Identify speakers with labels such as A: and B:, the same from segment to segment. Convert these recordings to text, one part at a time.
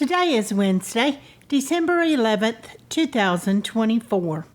A: Today is Wednesday, December 11th, 2024.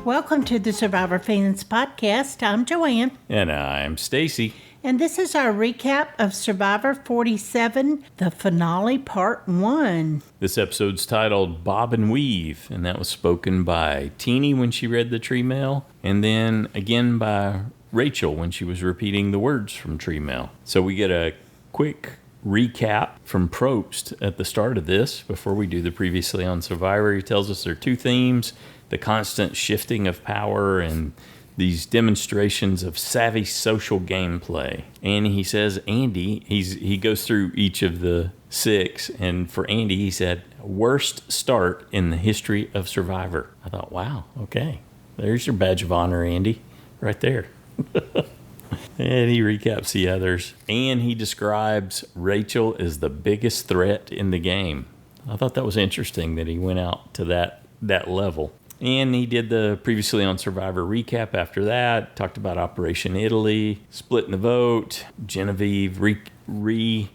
A: Welcome to the Survivor Fans Podcast. I'm Joanne.
B: And I'm Stacy.
A: And this is our recap of Survivor 47, the finale part 1.
B: This episode's titled Bob and Weave, and that was spoken by Teeny when she read the tree mail, and then again by Rachel when she was repeating the words from tree mail. So we get a quick recap from Probst at the start of this before we do the previously on Survivor. He tells us there are two themes: the constant shifting of power and these demonstrations of savvy social gameplay. And he says Andy, he goes through each of the 6, and for Andy he said, worst start in the history of Survivor. I thought, wow, okay, there's your badge of honor, Andy, right there. And he recaps the others, and he describes Rachel as the biggest threat in the game. I thought that was interesting that he went out to that level. And he did the previously on Survivor recap after that, talked about Operation Italy, splitting the vote, Genevieve re-showing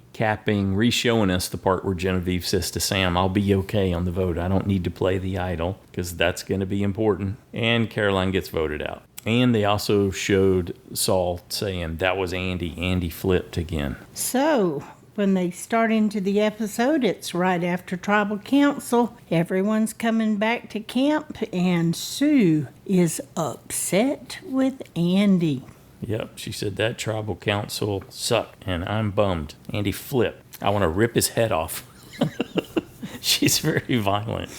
B: us the part where Genevieve says to Sam, I'll be okay on the vote. I don't need to play the idol because that's going to be important. And Caroline gets voted out. And they also showed Saul saying, that was Andy. Andy flipped again.
A: So when they start into the episode, it's right after Tribal Council. Everyone's coming back to camp, and Sue is upset with Andy.
B: Yep, she said that Tribal Council sucked, and I'm bummed. Andy flipped. I want to rip his head off. She's very violent.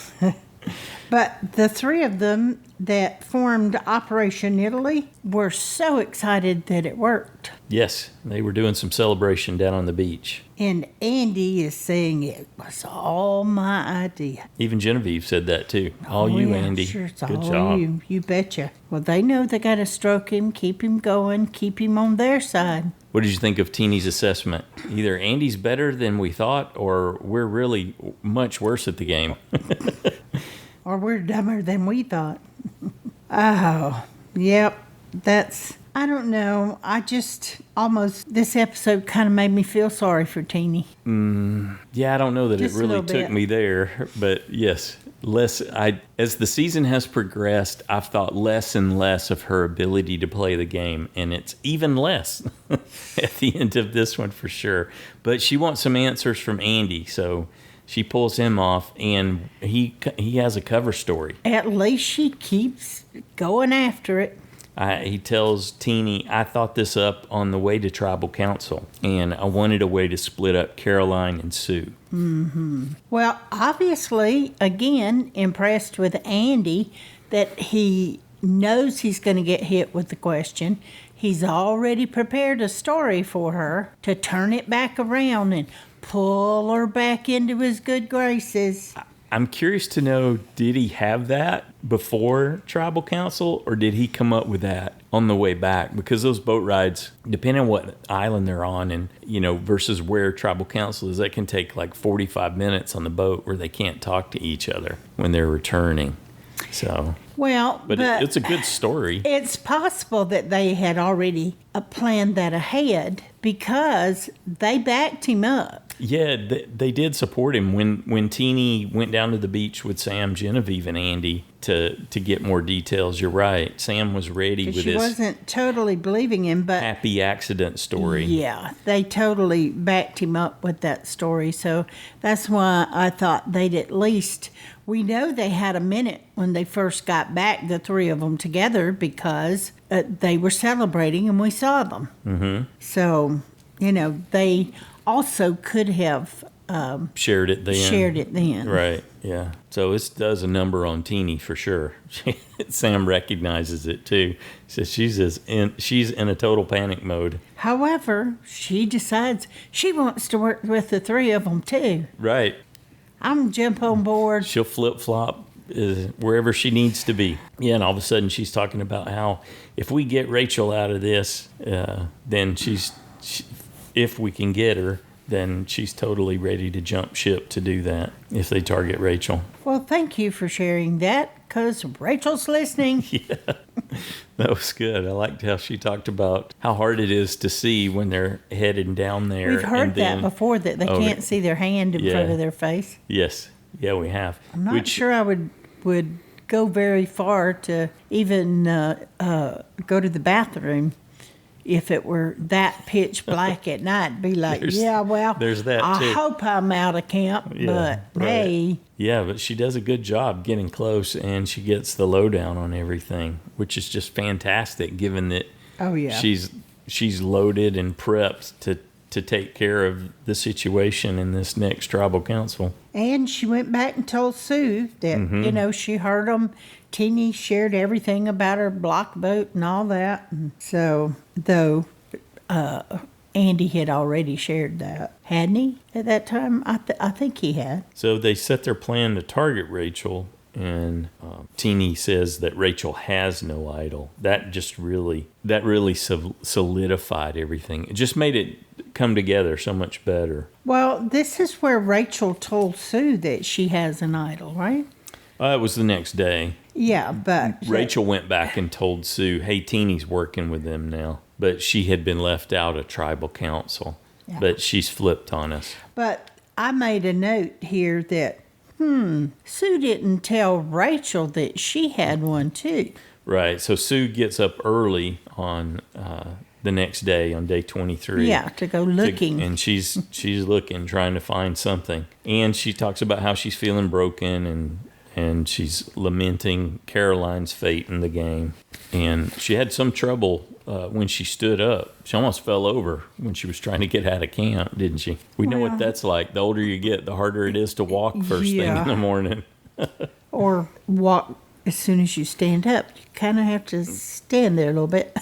A: But the 3 of them that formed Operation Italy were so excited that it worked.
B: Yes, they were doing some celebration down on the beach.
A: And Andy is saying it was all my idea.
B: Even Genevieve said that too. All you,
A: yeah,
B: Andy.
A: Sure, it's
B: good
A: all
B: job.
A: You betcha. Well, they know they got to stroke him, keep him going, keep him on their side.
B: What did you think of Teeny's assessment? Either Andy's better than we thought, or we're really much worse at the game.
A: Or we're dumber than we thought. Oh, yep. I don't know. This episode kind of made me feel sorry for Teeny.
B: Yeah, I don't know that
A: Just
B: it really took me there. But yes, as the season has progressed, I've thought less and less of her ability to play the game. And it's even less at the end of this one for sure. But she wants some answers from Andy, so she pulls him off, and he has a cover story.
A: At least she keeps going after it.
B: He tells Teeny, I thought this up on the way to Tribal Council, and I wanted a way to split up Caroline and Sue.
A: Mm-hmm. Well, obviously, again, impressed with Andy that he knows he's going to get hit with the question. He's already prepared a story for her to turn it back around and pull her back into his good graces.
B: I'm curious to know, did he have that before Tribal Council, or did he come up with that on the way back? Because those boat rides, depending on what island they're on and, versus where Tribal Council is, that can take like 45 minutes on the boat where they can't talk to each other when they're returning. So, but it's a good story. It's
A: possible that they had already planned that ahead because they backed him up.
B: Yeah, they did support him when Teeny went down to the beach with Sam, Genevieve, and Andy to get more details. You're right. Sam was ready with his...
A: She wasn't totally believing him, but...
B: happy accident story.
A: Yeah, they totally backed him up with that story. So that's why I thought they'd at least... We know they had a minute when they first got back, the 3 of them together, because they were celebrating and we saw them.
B: Mm-hmm.
A: So, they also could have
B: shared it then.
A: shared it then.
B: Right, yeah. So this does a number on Teeny for sure. Sam recognizes it too. Says she's in a total panic mode.
A: However, she decides she wants to work with the three of them too.
B: Right.
A: I'm jump on board.
B: She'll flip-flop wherever she needs to be. Yeah, and all of a sudden she's talking about how if we get Rachel out of this, then if we can get her, then she's totally ready to jump ship to do that if they target Rachel.
A: Well, thank you for sharing that, because Rachel's listening.
B: Yeah, that was good. I liked how she talked about how hard it is to see when they're heading down there.
A: We've heard that before, that they can't see their hand in front of their face.
B: Yes. Yeah, we have.
A: I'm not sure I would go very far to even go to the bathroom if it were that pitch black at night. Be like, there's that I hope I'm out of camp, but hey.
B: Yeah, but she does a good job getting close, and she gets the lowdown on everything, which is just fantastic given that she's loaded and prepped to take care of the situation in this next tribal council.
A: And she went back and told Sue that, she heard them. Teeny shared everything about her block boat and all that. And so, though Andy had already shared that, hadn't he, at that time? I think he had.
B: So they set their plan to target Rachel, and Teeny says that Rachel has no idol. That really solidified everything. It just made it come together so much better.
A: Well, this is where Rachel told Sue that she has an idol, right?
B: It was the next day.
A: Yeah, but
B: Rachel went back and told Sue, hey, Teeny's working with them now. But she had been left out of tribal council. Yeah. But she's flipped on us.
A: But I made a note here that, Sue didn't tell Rachel that she had one too.
B: Right. So Sue gets up early on the next day, on day 23.
A: Yeah, to go looking.
B: And she's looking, trying to find something. And she talks about how she's feeling broken, and she's lamenting Caroline's fate in the game. And she had some trouble when she stood up. She almost fell over when she was trying to get out of camp, didn't she? We know what that's like. The older you get, the harder it is to walk first thing in the morning.
A: Or walk as soon as you stand up. You kind of have to stand there a little bit.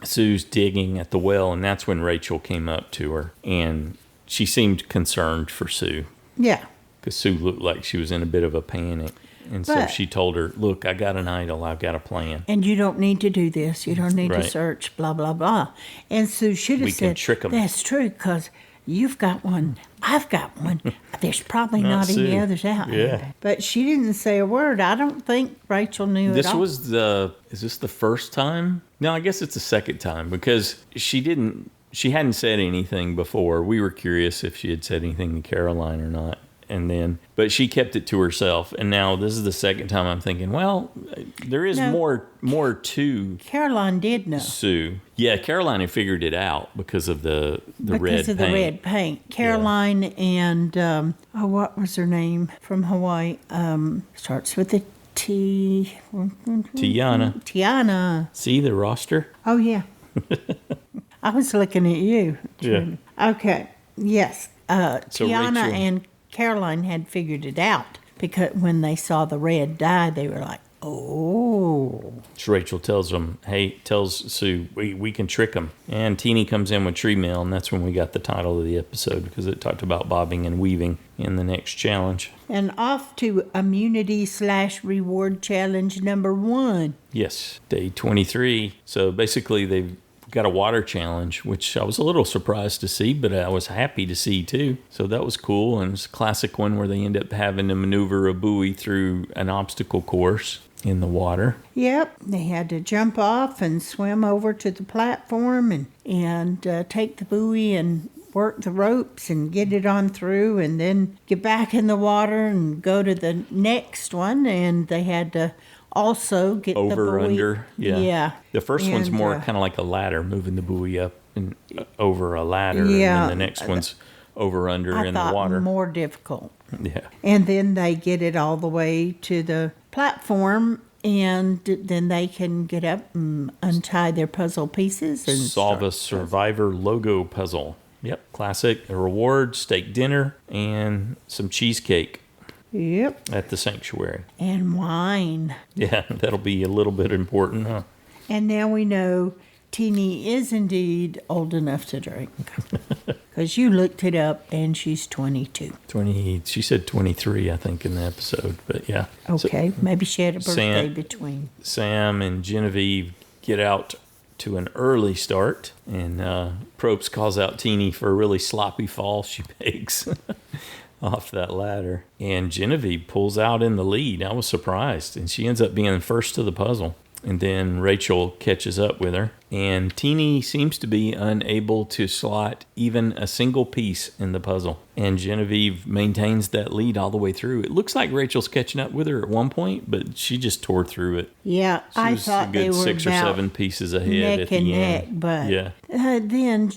B: Sue's digging at the well, and that's when Rachel came up to her. And she seemed concerned for Sue.
A: Yeah.
B: Because Sue looked like she was in a bit of a panic. And so she told her, look, I got an idol. I've got a plan.
A: And you don't need to do this. You don't need to search, blah, blah, blah. And Sue should have said,
B: we can trick them.
A: That's true, because you've got one. I've got one. There's probably not any others out there. But she didn't say a word. I don't think Rachel knew at all.
B: Is this the first time? No, I guess it's the second time, because she hadn't said anything before. We were curious if she had said anything to Caroline or not. But she kept it to herself, and now this is the second time I'm thinking, well, there is more to
A: Caroline did know.
B: Sue. Yeah, Caroline had figured it out because of the red paint.
A: Because of the red paint. Caroline and, what was her name from Hawaii? Starts with a T.
B: Tiana.
A: Tiana.
B: See the roster?
A: Oh, yeah. I was looking at you.
B: Yeah.
A: Okay. Yes.
B: So
A: Tiana
B: Rachel
A: and Caroline had figured it out, because when they saw the red dye, they were like, oh.
B: So Rachel tells Sue, we can trick them. And Teeny comes in with tree mail, and that's when we got the title of the episode, because it talked about bobbing and weaving in the next challenge.
A: And off to immunity/reward challenge number 1.
B: Yes, day 23. So basically they've got a water challenge, which I was a little surprised to see, but I was happy to see too. So that was cool. And it's a classic one where they end up having to maneuver a buoy through an obstacle course in the water.
A: Yep. They had to jump off and swim over to the platform and take the buoy and work the ropes and get it on through, and then get back in the water and go to the next one. And they had to also get
B: over,
A: the buoy.
B: Under, yeah. The first one's more kind of like a ladder, moving the buoy up and over a ladder.
A: Yeah.
B: And then the next one's over, under in the water.
A: More difficult.
B: Yeah.
A: And then they get it all the way to the platform, and then they can get up and untie their puzzle pieces and
B: solve a Survivor logo puzzle. Yep, classic. A reward, steak dinner, and some cheesecake
A: Yep.
B: at the sanctuary.
A: And wine.
B: Yeah, that'll be a little bit important, huh?
A: And now we know Teeny is indeed old enough to drink. Because you looked it up and she's 22.
B: She said 23, I think, in the episode, but yeah.
A: Okay, maybe she had a birthday
B: Sam-
A: between.
B: Sam and Genevieve get out to an early start, and Probst calls out Teeny for a really sloppy fall she makes off that ladder. And Genevieve pulls out in the lead. I was surprised, and she ends up being first to the puzzle. And then Rachel catches up with her, and Teeny seems to be unable to slot even a single piece in the puzzle. And Genevieve maintains that lead all the way through. It looks like Rachel's catching up with her at one point, but she just tore through it.
A: Yeah,
B: She
A: I
B: was
A: thought
B: a
A: they
B: good
A: were
B: 6 or
A: about
B: 7 pieces ahead
A: neck
B: at the
A: and
B: end.
A: neck, but
B: Yeah.
A: then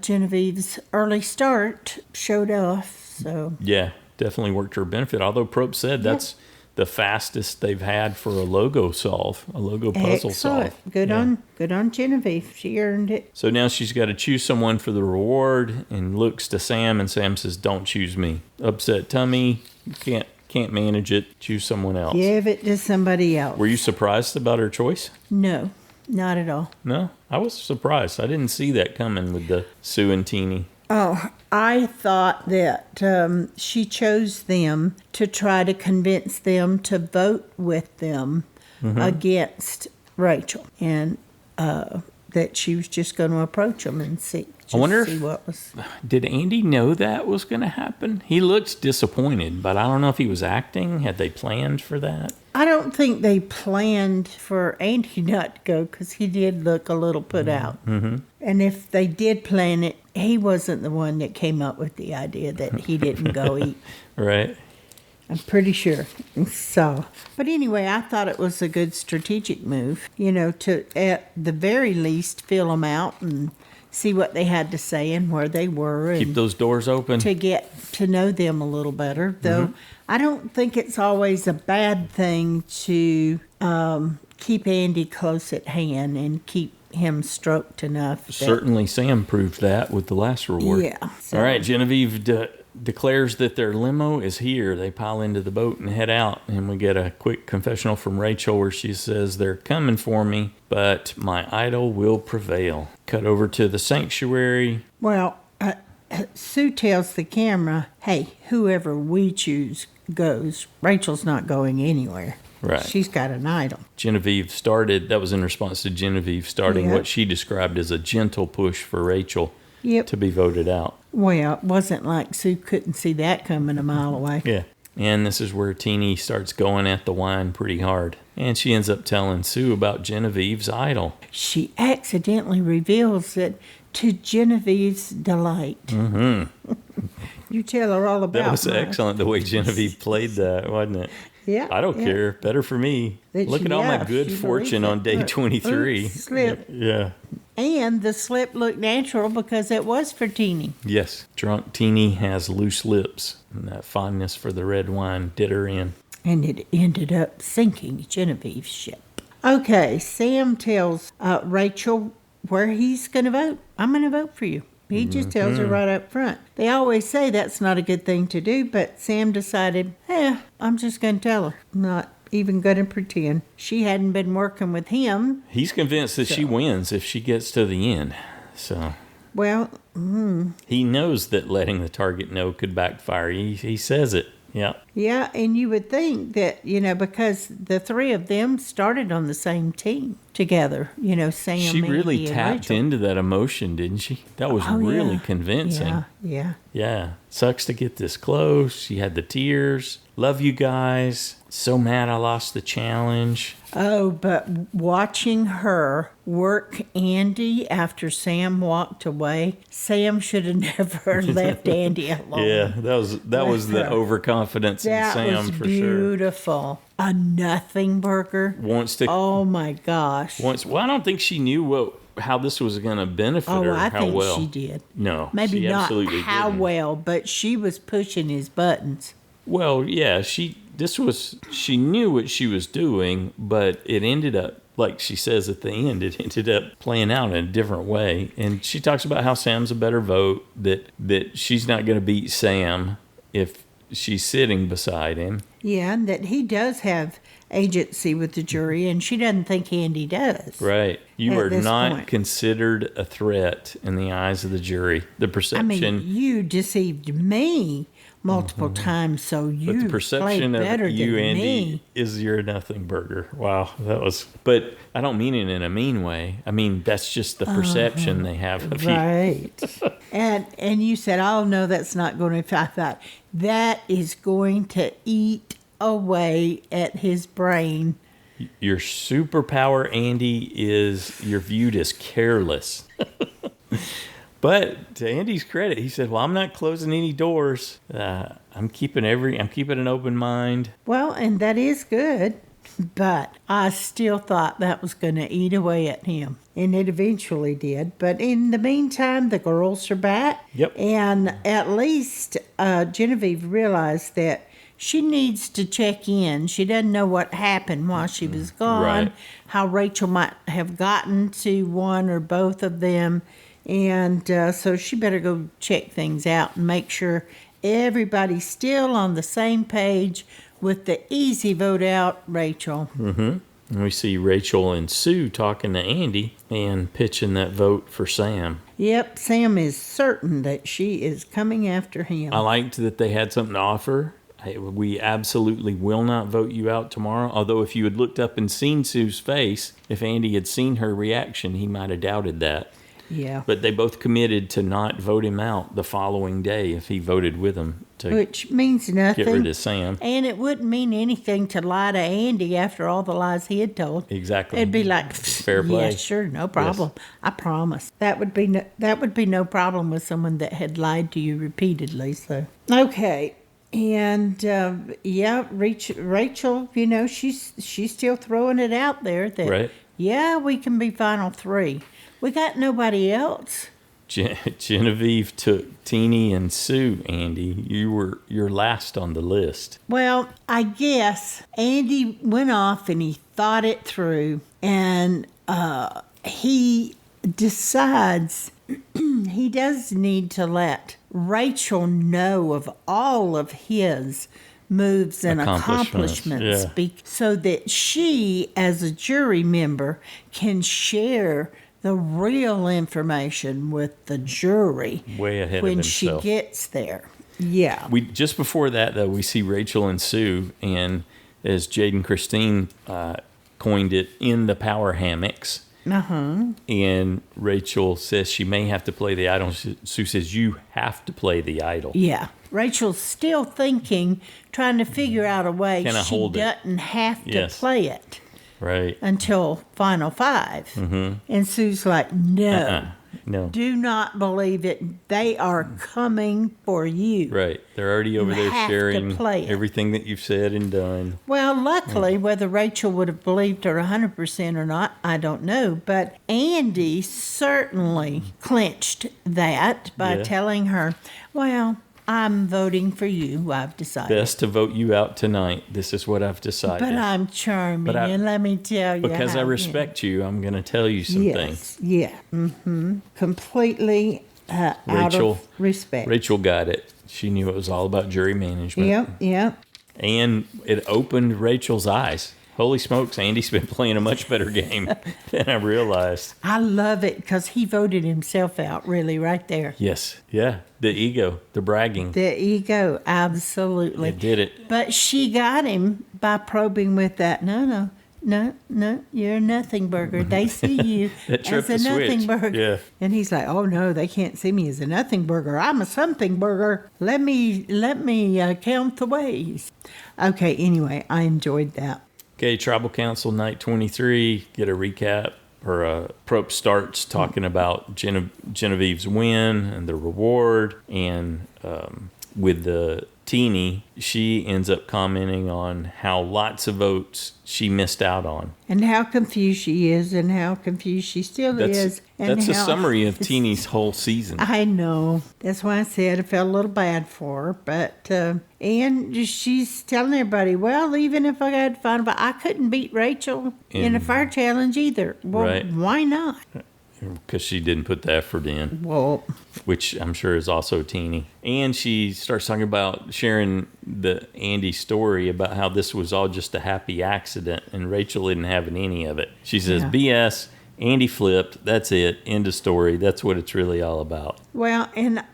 A: Genevieve's early start showed off. So
B: Yeah, definitely worked to her benefit. Although Probst said that's the fastest they've had for a logo puzzle
A: excellent.
B: solve.
A: Good
B: Yeah.
A: on Genevieve. She earned it.
B: So now she's got to choose someone for the reward, and looks to Sam, and Sam says, "Don't choose me. Upset tummy. You can't manage it. Choose someone else."
A: Give it to somebody else.
B: Were you surprised about her choice?
A: No, not at all.
B: No, I was surprised. I didn't see that coming with the Sue and Teeny.
A: Oh, I thought that she chose them to try to convince them to vote with them against Rachel, and that she was just going to approach them and see
B: wonder
A: see
B: if-
A: what was.
B: Did Andy know that was going to happen? He looked disappointed, but I don't know if he was acting. Had they planned for that?
A: I don't think they planned for Andy not to go because he did look a little put out. Mm-hmm. And if they did plan it, he wasn't the one that came up with the idea that he didn't go eat.
B: Right.
A: I'm pretty sure. So, but anyway, I thought it was a good strategic move, to at the very least fill them out and see what they had to say and where they were.
B: Keep
A: And
B: those doors open.
A: to get to know them a little better. Though I don't think it's always a bad thing to keep Andy close at hand and keep him stroked enough.
B: Certainly Sam proved that with the last reward.
A: Yeah. So-
B: All right, Genevieve declares that their limo is here. They pile into the boat and head out, and we get a quick confessional from Rachel where she says, "They're coming for me, but my idol will prevail." Cut over to the sanctuary.
A: Well, Sue tells the camera, "Hey, whoever we choose goes. Rachel's not going anywhere.
B: Right.
A: She's got an idol."
B: Genevieve started, that was in response to Genevieve starting
A: Yeah.
B: what she described as a gentle push for Rachel
A: Yep.
B: to be voted out.
A: Well, it wasn't like Sue couldn't see that coming a mile away.
B: Yeah. And this is where Teeny starts going at the wine pretty hard. And she ends up telling Sue about Genevieve's idol.
A: She accidentally reveals it to Genevieve's delight. Mm-hmm. You tell her all about
B: That was
A: mine.
B: excellent the way Genevieve played that, wasn't it?
A: Yeah.
B: I don't
A: yeah.
B: care. Better for me.
A: That
B: Look
A: she-
B: at all my
A: yeah,
B: good
A: she
B: fortune
A: believes
B: on
A: it.
B: day
A: Look,
B: 23.
A: oops, slip.
B: Yeah.
A: And the slip looked natural because it was for Teeny.
B: Yes. Drunk Teeny has loose lips. And that fondness for the red wine did her in.
A: And it ended up sinking Genevieve's ship. Okay, Sam tells Rachel where he's going to vote. "I'm going to vote for you." He just tells her right up front. They always say that's not a good thing to do, but Sam decided, I'm just going to tell her. I'm not even going to pretend. She hadn't been working with him.
B: He's convinced that she wins if she gets to the end. So
A: Well,
B: he knows that letting the target know could backfire. He says it. Yeah.
A: yeah, and you would think that, because the three of them started on the same team together, Sam,
B: She really
A: Andy, and
B: tapped
A: Rachel.
B: into that emotion, didn't she? That was
A: Oh,
B: really
A: yeah.
B: convincing.
A: Yeah.
B: Yeah. Sucks to get this close. She had the tears. Love you guys. So mad I lost the challenge.
A: Oh, but watching her work Andy after Sam walked away, Sam should have never left Andy alone.
B: Yeah, that was the
A: her.
B: overconfidence in
A: That
B: Sam
A: was
B: for sure.
A: beautiful. A nothing burger.
B: Wants to
A: Oh my gosh.
B: well, I don't think she knew how this was going to benefit
A: Oh,
B: her.
A: I
B: how
A: think
B: well.
A: she did.
B: No,
A: Maybe
B: she
A: not
B: absolutely
A: how
B: didn't.
A: well, but she was pushing his buttons.
B: Well, yeah, she knew what she was doing, but it ended up like she says at the end, it ended up playing out in a different way. And she talks about how Sam's a better vote, that she's not going to beat Sam if she's sitting beside him.
A: Yeah, and that he does have agency with the jury, and she doesn't think Andy does.
B: Right. You
A: At
B: are
A: this
B: not
A: point.
B: considered a threat in the eyes of the jury. The
A: I
B: perception,
A: mean, you deceived me multiple times, so
B: but
A: you
B: the perception
A: played better
B: of you,
A: than
B: Andy,
A: me.
B: is you're a nothing burger. Wow, that was. But I don't mean it in a mean way. I mean that's just the perception they have of you.
A: Right. and you said, oh, no, that's not going to, I thought, that is going to eat away at his brain.
B: Your superpower, Andy, is you're viewed as careless. But to Andy's credit, he said, "Well, I'm not closing any doors. I'm keeping an open mind."
A: Well, and that is good, but I still thought that was going to eat away at him. And it eventually did. But in the meantime, the girls are back.
B: Yep.
A: And at least Genevieve realized that she needs to check in. She doesn't know what happened while she was gone,
B: Right.
A: how Rachel might have gotten to one or both of them. And so she better go check things out and make sure everybody's still on the same page with the easy vote out, Rachel.
B: And we see Rachel and Sue talking to Andy and pitching that vote for Sam.
A: Yep, Sam is certain that she is coming after him.
B: I liked that they had something to offer. We absolutely will not vote you out tomorrow. Although if you had looked up and seen Sue's face, if Andy had seen her reaction, he might have doubted that.
A: Yeah.
B: But they both committed to not vote him out the following day if he voted with them to
A: Which means nothing.
B: get rid of Sam.
A: And it wouldn't mean anything to lie to Andy after all the lies he had told.
B: Exactly.
A: It'd be like,
B: Fair play.
A: Yeah, sure, no problem. I promise. That would be no problem with someone that had lied to you repeatedly. So okay, and Rachel, you know, she's still throwing it out there that
B: Right.
A: yeah, we can be final three. We got nobody else.
B: Genevieve took Teeny and Sue, Andy. You're last on the list.
A: Well, I guess Andy went off and he thought it through, and he decides he does need to let Rachel know of all of his moves and accomplishments
B: Yeah.
A: so that she, as a jury member, can share the real information with the jury
B: Way ahead of
A: when
B: himself.
A: she gets there. Yeah.
B: We just before that though, we see Rachel and Sue, and as Jaden Christine coined it, in the power hammocks. And Rachel says she may have to play the idol. Sue says you have to play the idol.
A: Yeah. Rachel's still thinking, trying to figure out a way
B: Can I
A: she
B: hold it?
A: doesn't have to
B: Yes.
A: play it
B: Right.
A: until final five. And Sue's like, no,
B: No.
A: do not believe it. They are coming for you.
B: Right. They're already over
A: You
B: there
A: have to
B: sharing
A: play it.
B: everything that you've said and done.
A: Well, luckily, whether Rachel would have believed her 100% or not, I don't know. But Andy certainly clinched that by
B: Yeah.
A: telling her, well, I'm voting for you. I've decided.
B: Best to vote you out tonight. This is what I've decided.
A: But I'm charming,
B: But I-
A: and let me tell you.
B: because I
A: how-
B: respect you, I'm going to tell you some things.
A: Yes, yeah. Completely out
B: Rachel-
A: of respect.
B: Rachel got it. She knew it was all about jury management.
A: Yep.
B: And it opened Rachel's eyes. Holy smokes, Andy's been playing a much better game than I realized.
A: I love it because he voted himself out, really, right there.
B: Yes. Yeah. The ego, the bragging.
A: The ego, absolutely.
B: It did it.
A: But she got him by probing with that. No, you're a nothing burger. They see you
B: That tripped
A: as a
B: the
A: nothing
B: switch.
A: burger.
B: Yeah.
A: And he's like, oh no, they can't see me as a nothing burger. I'm a something burger. Let me count the ways. Okay, anyway, I enjoyed that.
B: Okay, Tribal Council night 23. Get a recap, or Probe starts talking about Genevieve's win and the reward, and with the Teeny, she ends up commenting on how lots of votes she missed out on.
A: And how confused she is and how confused she still is. And
B: That's a
A: how
B: summary of Teeny's whole season.
A: I know. That's why I said I felt a little bad for her. But, and she's telling everybody, well, even if I got to find out, I couldn't beat Rachel in a fire challenge either. Well,
B: right.
A: Why not?
B: Because she didn't put the effort in.
A: Well,
B: which I'm sure is also Teeny. And she starts talking about sharing the Andy story about how this was all just a happy accident and Rachel didn't have any of it. She says, BS, Andy flipped, that's it, end of story. That's what it's really all about.
A: Well, and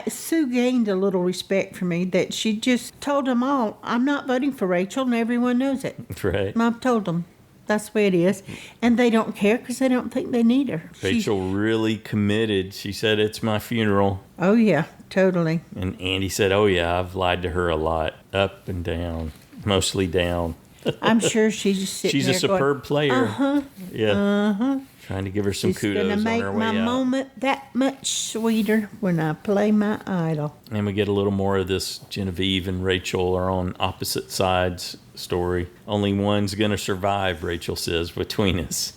A: Sue gained a little respect for me that she just told them all, I'm not voting for Rachel, and everyone knows it.
B: Right.
A: I've told them. That's the way it is. And they don't care because they don't think they need her.
B: Rachel really committed. She said, it's my funeral.
A: Oh, yeah, totally.
B: And Andy said, oh, yeah, I've lied to her a lot. Up and down. Mostly down.
A: I'm sure she's just sitting
B: She's
A: there
B: a superb
A: going,
B: player.
A: Uh-huh.
B: Yeah.
A: Uh-huh.
B: Trying to give her some
A: She's
B: kudos
A: gonna
B: on
A: make
B: her way
A: my
B: out.
A: moment that much sweeter when I play my idol.
B: And we get a little more of this Genevieve and Rachel are on opposite sides story. Only one's going to survive, Rachel says, between us.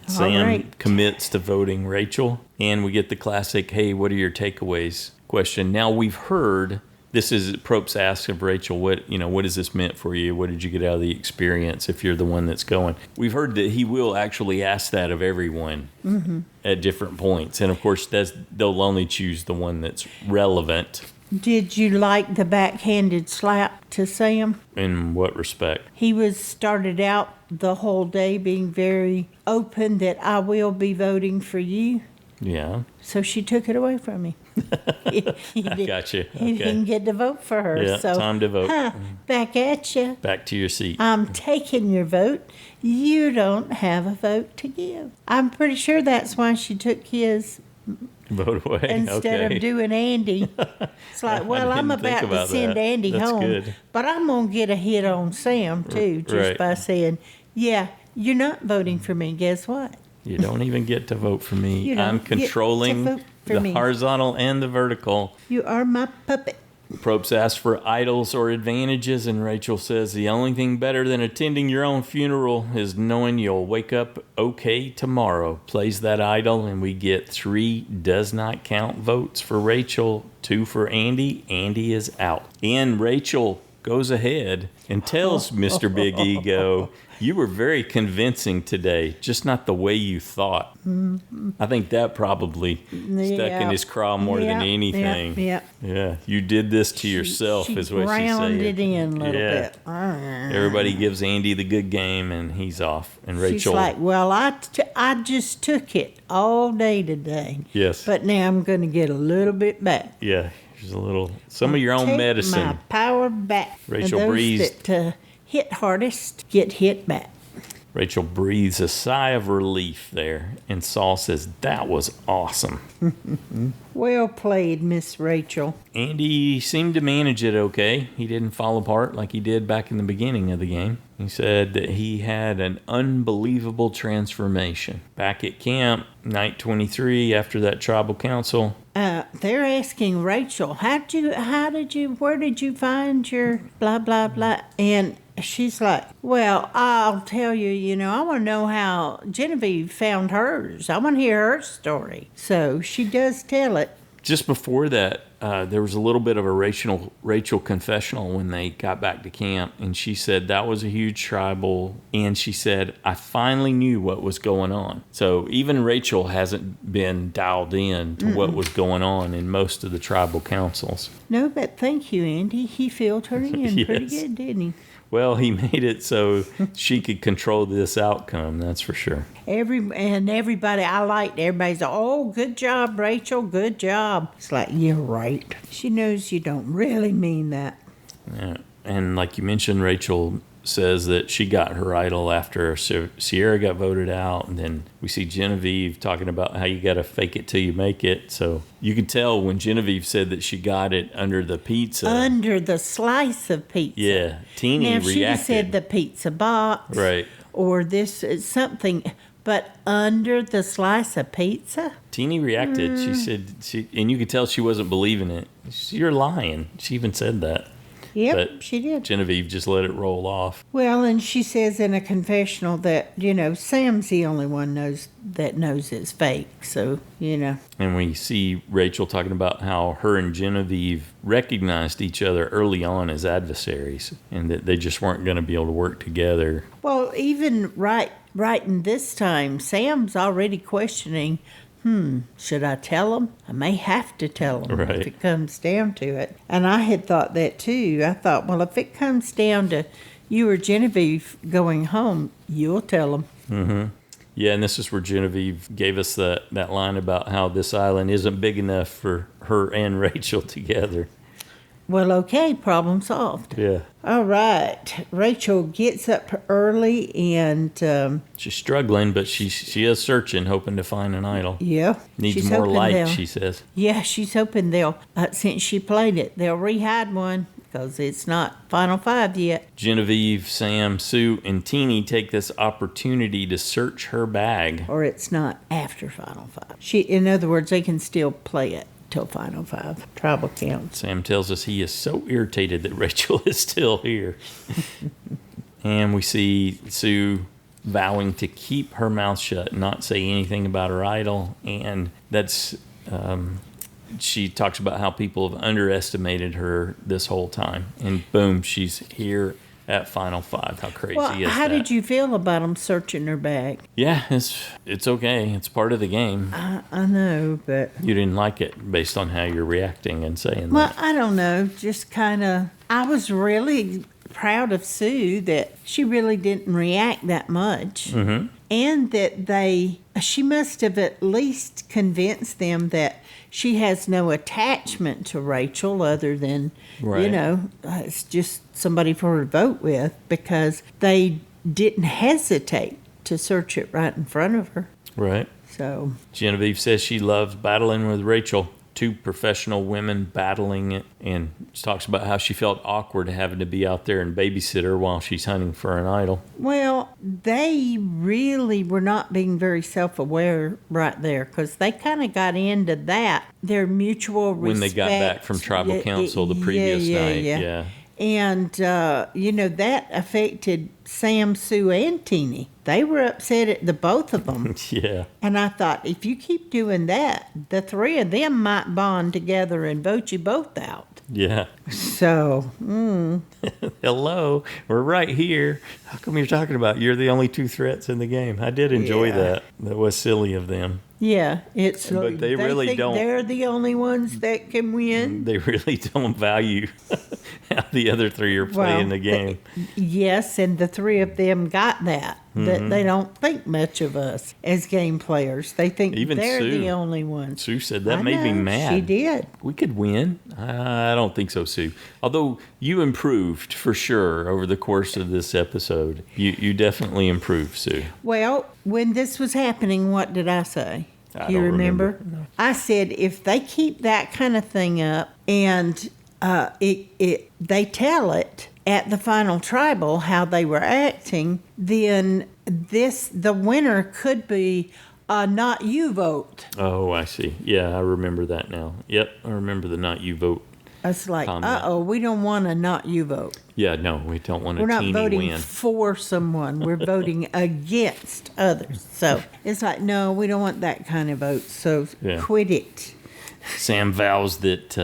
B: Sam commits to voting Rachel. And we get the classic, hey, what are your takeaways question. Now we've heard, this is Probst asks of Rachel, what has this meant for you? What did you get out of the experience if you're the one that's going? We've heard that he will actually ask that of everyone at different points. And of course, they'll only choose the one that's relevant.
A: Did you like the backhanded slap to Sam?
B: In what respect?
A: He started out the whole day being very open that I will be voting for you.
B: Yeah.
A: So she took it away from me.
B: I got you.
A: He didn't get to vote for her.
B: Yeah,
A: so,
B: time to vote.
A: Back at you.
B: Back to your seat.
A: I'm taking your vote. You don't have a vote to give. I'm pretty sure that's why she took his
B: vote away
A: instead of doing Andy. It's like, well, I'm about to send Andy
B: That's
A: home,
B: good.
A: but I'm going to get a hit on Sam too, just by saying, yeah, you're not voting for me. Guess what?
B: You don't even get to vote for me.
A: You don't
B: I'm controlling
A: get to vote for me.
B: horizontal and the vertical.
A: You are my puppet.
B: Probst asks for idols or advantages, and Rachel says the only thing better than attending your own funeral is knowing you'll wake up okay tomorrow. Plays that idol, and we get 3 does not count votes for Rachel, 2 for Andy. Andy is out. And Rachel goes ahead and tells Mr. Big Ego, you were very convincing today, just not the way you thought. I think that probably stuck in his craw more than anything. Yeah, you did this to yourself, is what she said.
A: Grounded in a little bit.
B: Everybody gives Andy the good game, and he's off. And Rachel,
A: she's like, well, I just took it all day today.
B: Yes.
A: But now I'm going to get a little bit back.
B: Yeah, here's a little, some of your own medicine.
A: My power back.
B: Rachel
A: and those
B: breathed.
A: that hit hardest get hit back.
B: Rachel breathes a sigh of relief there, and Saul says, that was awesome.
A: Well played, Miss Rachel.
B: Andy seemed to manage it okay. He didn't fall apart like he did back in the beginning of the game. He said that he had an unbelievable transformation. Back at camp, night 23, after that tribal council.
A: They're asking Rachel, where did you find your blah, blah, blah? And she's like, well, I'll tell you, I want to know how Genevieve found hers. I want to hear her story. So she does tell it.
B: Just before that, there was a little bit of a Rachel confessional when they got back to camp, and she said that was a huge tribal, and she said, I finally knew what was going on. So even Rachel hasn't been dialed in to what was going on in most of the tribal councils.
A: No, but thank you, Andy. He filled her in
B: Yes.
A: pretty good, didn't he?
B: Well, he made it so she could control this outcome, that's for sure.
A: Everybody, I liked everybody's, oh, good job, Rachel, good job. It's like, you're right. She knows you don't really mean that.
B: Yeah. And like you mentioned, Rachel says that she got her idol after Sierra got voted out, and then we see Genevieve talking about how you got to fake it till you make it. So you could tell when Genevieve said that she got it under the pizza.
A: Under the slice of pizza.
B: Yeah, Teeny reacted.
A: Now, if she said the pizza box.
B: Right.
A: Or this is something, But under the slice of pizza?
B: Teeny reacted. She said, and you could tell she wasn't believing it. You're lying. She even said that.
A: Yep,
B: But
A: she did.
B: Genevieve just let it roll off.
A: Well, and she says in a confessional that, Sam's the only one knows it's fake. So,
B: And we see Rachel talking about how her and Genevieve recognized each other early on as adversaries and that they just weren't going to be able to work together.
A: Well, even right in this time, Sam's already questioning, should I tell him? I may have to tell him
B: Right.
A: if it comes down to it. And I had thought that too. I thought, well, if it comes down to you or Genevieve going home, you'll tell him.
B: Mm-hmm. Yeah, and this is where Genevieve gave us that line about how this island isn't big enough for her and Rachel together.
A: Well, okay, problem solved.
B: Yeah.
A: All right. Rachel gets up early and...
B: She's struggling, but she is searching, hoping to find an idol.
A: yeah.
B: Needs
A: she's
B: more
A: hoping
B: light, she says.
A: Yeah, she's hoping they'll, since she played it, they'll re-hide one because it's not Final Five yet.
B: Genevieve, Sam, Sue, and Teeny take this opportunity to search her bag.
A: Or it's not after Final Five. In other words, they can still play it till Final Five. Tribal counts.
B: Sam tells us he is so irritated that Rachel is still here. And we see Sue vowing to keep her mouth shut, not say anything about her idol. And that's, she talks about how people have underestimated her this whole time. And boom, she's here at Final Five. How crazy is that?
A: How did you feel about them searching her bag?
B: Yeah, it's okay. It's part of the game.
A: I know, but...
B: You didn't like it based on how you're reacting and saying
A: Well,
B: that.
A: I don't know. Just kind of... I was really proud of Sue that she really didn't react that much.
B: Mm-hmm.
A: And that she must have at least convinced them that she has no attachment to Rachel other than,
B: Right.
A: it's just somebody for her to vote with, because they didn't hesitate to search it right in front of her.
B: Right.
A: So,
B: Genevieve says she loves battling with Rachel. Two professional women battling it, and she talks about how she felt awkward having to be out there and babysit her while she's hunting for an idol.
A: well, they really were not being very self-aware right there, because they kind of got into that, their mutual respect.
B: When they got back from tribal council the previous night. Yeah.
A: And, that affected Sam, Sue, and Teeny. They were upset at the both of them.
B: Yeah.
A: And I thought, if you keep doing that, the three of them might bond together and vote you both out.
B: Yeah.
A: So,
B: Hello, we're right here. How come you're talking about you're the only two threats in the game? I did enjoy
A: Yeah.
B: that. That was silly of them.
A: yeah, it's
B: But
A: like
B: they really
A: think
B: don't.
A: they're the only ones that can win.
B: They really don't value how the other three are playing the game.
A: Yes, and the three of them got that. That they don't think much of us as game players. They think
B: Even
A: they're
B: Sue.
A: the only ones.
B: Sue said that
A: I
B: made me
A: know,
B: mad.
A: She did.
B: We could win. I don't think so, Sue. Although you improved for sure over the course of this episode. You definitely improved, Sue.
A: Well, when this was happening, what did I say?
B: I
A: Do you
B: don't
A: remember?
B: remember.
A: I said if they keep that kind of thing up and they tell it at the final tribal how they were acting, then the winner could be a not you vote.
B: Oh, I see. Yeah, I remember that now. Yep, I remember the not you vote.
A: It's like,
B: Comment.
A: we don't want a not you vote.
B: Yeah, no, we don't want a
A: We're not
B: teeny
A: voting
B: win.
A: for someone. We're voting against others. So it's like, no, we don't want that kind of vote. So
B: Yeah.
A: quit it.
B: Sam vows that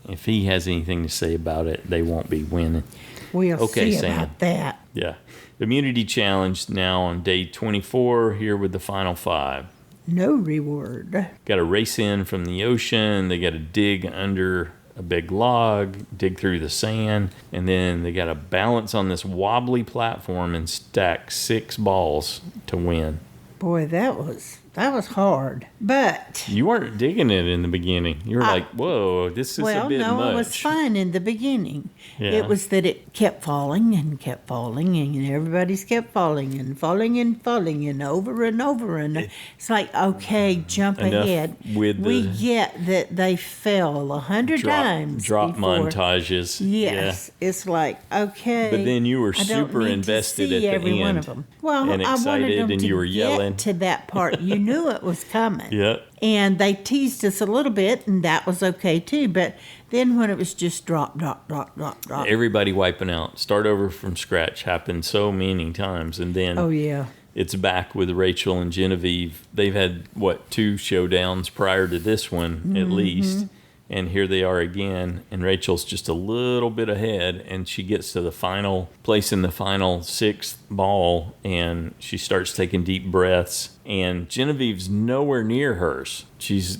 B: if he has anything to say about it, they won't be winning.
A: We'll
B: Okay,
A: see
B: Sam.
A: about that.
B: Yeah. Immunity challenge now on day 24 here with the final five.
A: No reward.
B: Got to race in from the ocean. They got to dig under a big log, dig through the sand, and then they got to balance on this wobbly platform and stack 6 balls to win.
A: Boy, that was That was hard. But
B: You weren't digging it in the beginning. You were like, whoa, this is a bit much.
A: it was fine in the beginning.
B: Yeah.
A: It was that it kept falling and everybody's kept falling and falling and falling and over and over. And it's like, okay, jump
B: Enough
A: ahead.
B: with
A: We
B: the
A: get that they fell 100 times.
B: Drop
A: before.
B: montages.
A: Yes. It's like, okay.
B: But then you were
A: I don't
B: super
A: need to
B: invested
A: see
B: at the
A: every one
B: end.
A: of them. Well,
B: and
A: I wanted
B: excited,
A: them
B: and
A: to
B: you were yelling.
A: get to that part. You knew it was coming.
B: Yep.
A: And they teased us a little bit, and that was okay too. But then when it was just drop,
B: Everybody wiping out, start over from scratch happened so many times. And then
A: oh yeah,
B: it's back with Rachel and Genevieve. They've had, 2 showdowns prior to this one, at least. And here they are again. And Rachel's just a little bit ahead. And she gets to the final place in the final 6th ball. And she starts taking deep breaths. And Genevieve's nowhere near hers. She's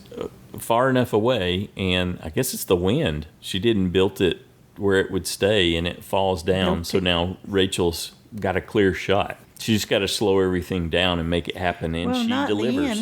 B: far enough away. And I guess it's the wind. She didn't build it where it would stay. And it falls down. So now Rachel's got a clear shot. She just got to slow everything down and make it happen, and she delivers.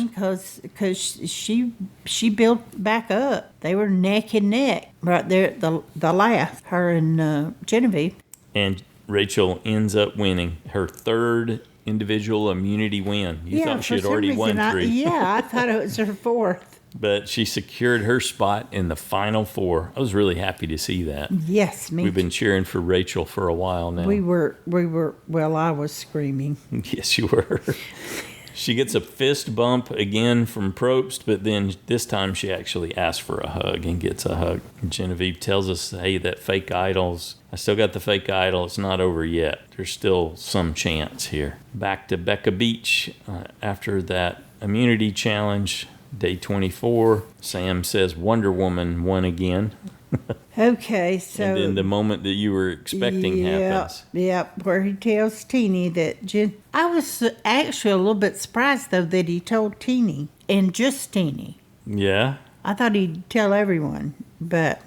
A: Because she built back up. They were neck and neck right there at the last, her and Genevieve.
B: And Rachel ends up winning her 3rd individual immunity win. You thought she had already won 3.
A: I thought it was her 4th.
B: But she secured her spot in the final 4. I was really happy to see that.
A: Yes, me.
B: We've been cheering for Rachel for a while now.
A: We were. Well, I was screaming.
B: Yes, you were. She gets a fist bump again from Probst, but then this time she actually asks for a hug and gets a hug. Genevieve tells us, hey, that fake idol's, I still got the fake idol. It's not over yet. There's still some chance here. Back to Beka Beach after that immunity challenge. Day 24, Sam says Wonder Woman won again.
A: Okay, so...
B: And then the moment that you were expecting happens.
A: Yep, where he tells Teeny that... I was actually a little bit surprised, though, that he told Teeny, and just Teeny.
B: Yeah?
A: I thought he'd tell everyone, but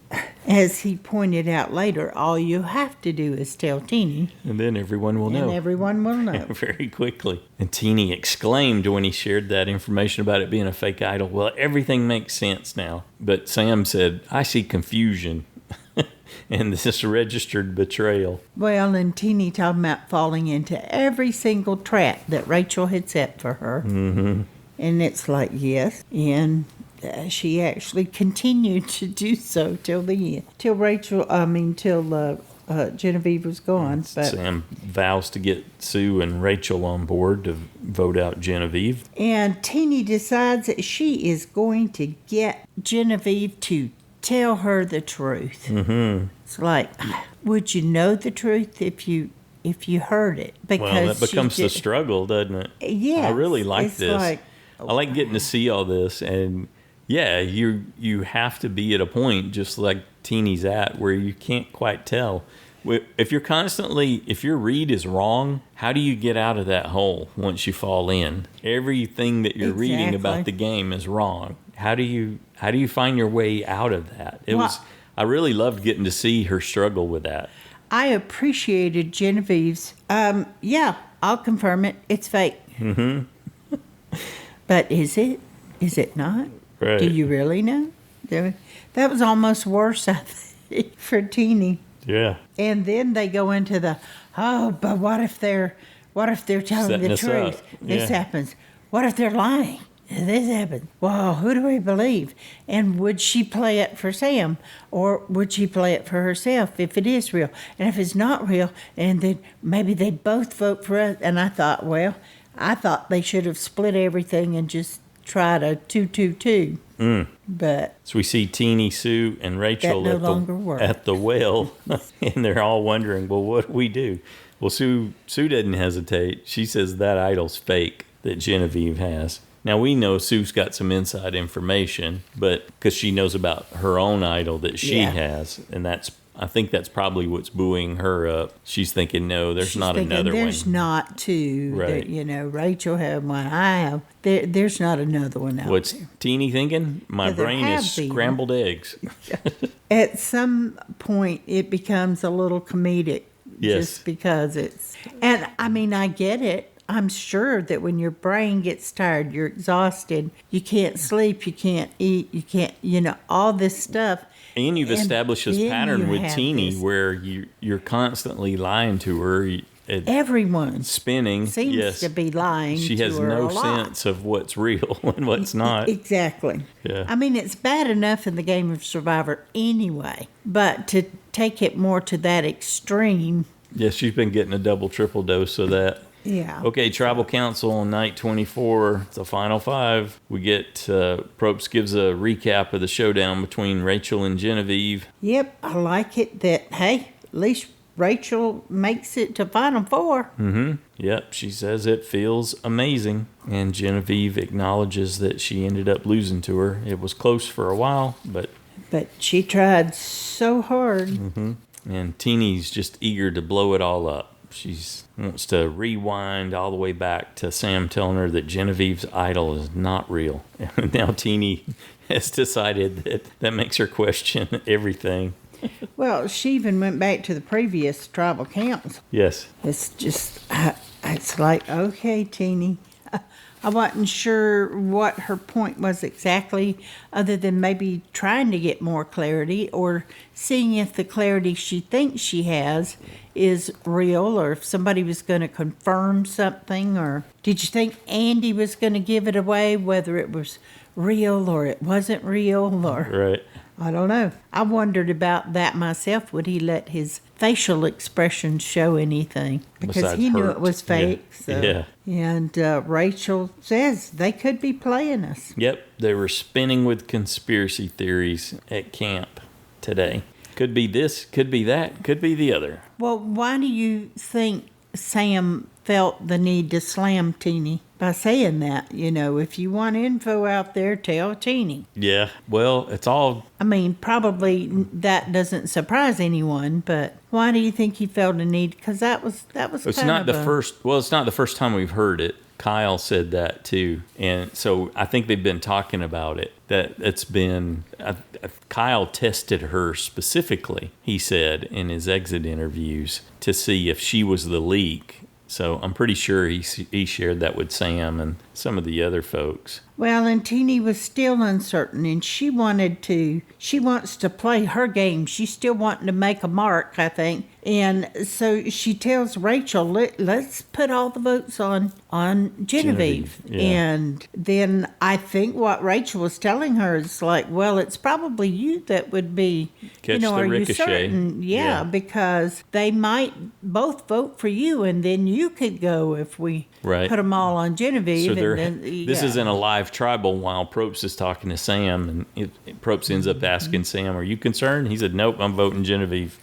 A: as he pointed out later, all you have to do is tell Teeny.
B: And then everyone will know.
A: And everyone will know.
B: Very quickly. And Teeny exclaimed when he shared that information about it being a fake idol, well, everything makes sense now. But Sam said, I see confusion. And this registered betrayal.
A: Well, and Teeny talking about falling into every single trap that Rachel had set for her.
B: Mm-hmm.
A: And it's like, yes. And she actually continued to do so till the end. Till Genevieve was gone. But
B: Sam vows to get Sue and Rachel on board to vote out Genevieve.
A: And Teeny decides that she is going to get Genevieve to tell her the truth.
B: Mm-hmm.
A: It's like, would you know the truth if you heard it?
B: Because that becomes the struggle, doesn't it?
A: Yeah.
B: I really like this. I like getting to see all this, and yeah, you have to be at a point just like Teeny's at where you can't quite tell. If your read is wrong, how do you get out of that hole once you fall in? Everything that you're reading about the game is wrong. How do you find your way out of that? I really loved getting to see her struggle with that.
A: I appreciated Genevieve's. I'll confirm it. It's fake.
B: Mm-hmm.
A: But is it? Is it not?
B: Right.
A: Do you really know? That was almost worse, I think, for Teeny.
B: Yeah.
A: And then they go into but what if they're telling the truth? This happens. What if they're lying? This happened. Well, who do we believe? And would she play it for Sam, or would she play it for herself if it is real? And if it's not real, and then maybe they both vote for us. And I thought they should have split everything and just tried a 2-2-2. But
B: so we see Teeny, Sue, and Rachel at the well, and they're all wondering, well, what do we do? Well, Sue doesn't hesitate. She says that idol's fake that Genevieve has. Now, we know Sue's got some inside information, but because she knows about her own idol that she has, and I think that's probably what's buoying her up. She's thinking, no, there's not another one.
A: There's not two.
B: Right.
A: Rachel had one, I have. There's not another one out
B: What's
A: there.
B: Teeny thinking? My brain is scrambled eggs.
A: At some point, it becomes a little comedic.
B: Yes.
A: Just because it's... And, I mean, I get it. I'm sure that when your brain gets tired, you're exhausted, you can't sleep, you can't eat, you can't, all this stuff.
B: And you've established this
A: then
B: pattern
A: you
B: with
A: have
B: Teeny
A: this.
B: where you're constantly lying to her.
A: Everyone
B: Spinning.
A: seems
B: Yes.
A: to be lying
B: She
A: to
B: has
A: her
B: no
A: a lot.
B: sense of what's real and what's not.
A: Exactly.
B: Yeah.
A: I mean, it's bad enough in the game of Survivor anyway, but to take it more to that extreme.
B: Yes, she's been getting a double, triple dose of that.
A: Yeah.
B: Okay, Tribal Council on night 24. It's the final 5. We get, Probst gives a recap of the showdown between Rachel and Genevieve.
A: Yep, I like it that, hey, at least Rachel makes it to Final 4.
B: Yep, she says it feels amazing. And Genevieve acknowledges that she ended up losing to her. It was close for a while, but
A: she tried so hard.
B: And Teeny's just eager to blow it all up. She wants to rewind all the way back to Sam telling her that Genevieve's idol is not real. And now Teeny has decided that makes her question everything.
A: Well, she even went back to the previous tribal council.
B: Yes.
A: It's just, it's like, okay, Teeny. I wasn't sure what her point was exactly, other than maybe trying to get more clarity or seeing if the clarity she thinks she has is real, or if somebody was going to confirm something. Or did you think Andy was going to give it away, whether it was real or it wasn't real? Or
B: Right.
A: I don't know. I wondered about that myself. Would he let his facial expressions show anything? Because
B: Besides
A: he knew
B: hurt.
A: it was fake.
B: Yeah.
A: So.
B: Yeah.
A: And Rachel says they could be playing us.
B: Yep, they were spinning with conspiracy theories at camp today. Could be this, could be that, could be the other.
A: Well, why do you think Sam felt the need to slam Teeny by saying that? If you want info out there, tell Teeny.
B: Yeah, well, it's all...
A: I mean, probably that doesn't surprise anyone, but why do you think he felt a need? Because that was
B: It's
A: kind
B: not
A: of
B: the first... Well, it's not the first time we've heard it. Kyle said that too. And so I think they've been talking about it. That it's been... Kyle tested her specifically, he said, in his exit interviews to see if she was the leak. So I'm pretty sure he shared that with Sam and some of the other folks.
A: Well, and Teeny was still uncertain, and she wants to play her game. She's still wanting to make a mark, I think. And so she tells Rachel, let's put all the votes on Genevieve.
B: Yeah.
A: And then I think what Rachel was telling her is like, well, it's probably you that would be,
B: Catch the
A: are you
B: ricochet.
A: certain?
B: Yeah.
A: Because they might both vote for you, and then you could go if we
B: Right.
A: put them all on Genevieve.
B: So
A: This
B: this isn't a live tribal while Probst is talking to Sam, and Probst ends up asking Sam, "Are you concerned?" He said, "Nope, I'm voting Genevieve."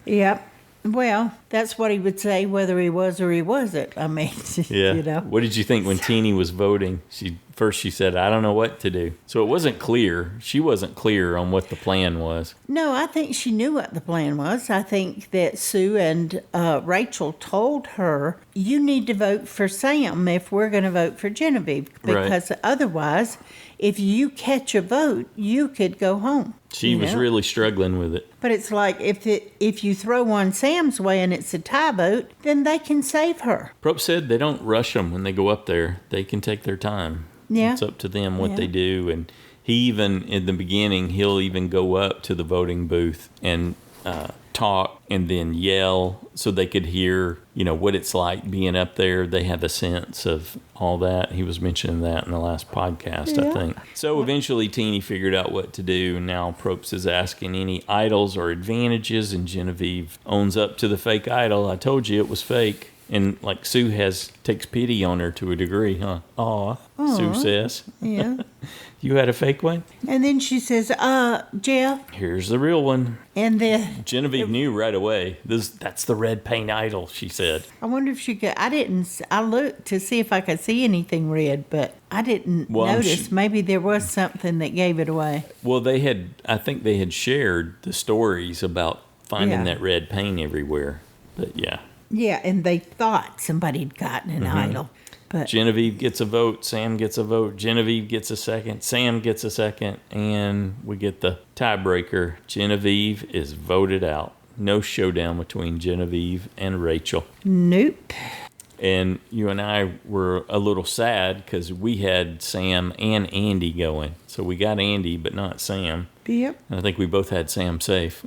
A: Yep. Well, that's what he would say, whether he was or he wasn't. I mean,
B: Yeah. What did you think when Teeny was voting? She said, "I don't know what to do." So it wasn't clear. She wasn't clear on what the plan was.
A: No, I think she knew what the plan was. I think that Sue and Rachel told her, you need to vote for Sam if we're going to vote for Genevieve. Because otherwise, if you catch a vote, you could go home.
B: She was really struggling with it.
A: But it's like if you throw one Sam's way and it's a tie vote, then they can save her.
B: Probst said they don't rush them when they go up there. They can take their time.
A: Yeah.
B: It's up to them what they do. And he even, in the beginning, he'll even go up to the voting booth and talk and then yell so they could hear, what it's like being up there. They have a sense of all that. He was mentioning that in the last podcast, I think. So eventually Teeny figured out what to do. Now Probst is asking any idols or advantages, and Genevieve owns up to the fake idol. I told you it was fake. And like Sue takes pity on her to a degree, huh? Aw, Sue says.
A: Yeah.
B: You had a fake one?
A: And then she says, Jeff.
B: Here's the real one.
A: And then
B: Genevieve knew right away. That's the red paint idol, she said.
A: I wonder if she could. I looked to see if I could see anything red, but I didn't notice. Maybe there was something that gave it away.
B: Well, I think they had shared the stories about finding that red paint everywhere. But yeah.
A: Yeah, and they thought somebody had gotten an idol. But
B: Genevieve gets a vote, Sam gets a vote, Genevieve gets a second, Sam gets a second, and we get the tiebreaker. Genevieve is voted out. No showdown between Genevieve and Rachel.
A: nope.
B: And you and I were a little sad because we had Sam and Andy going. So we got Andy, but not Sam.
A: Yep.
B: And I think we both had Sam safe.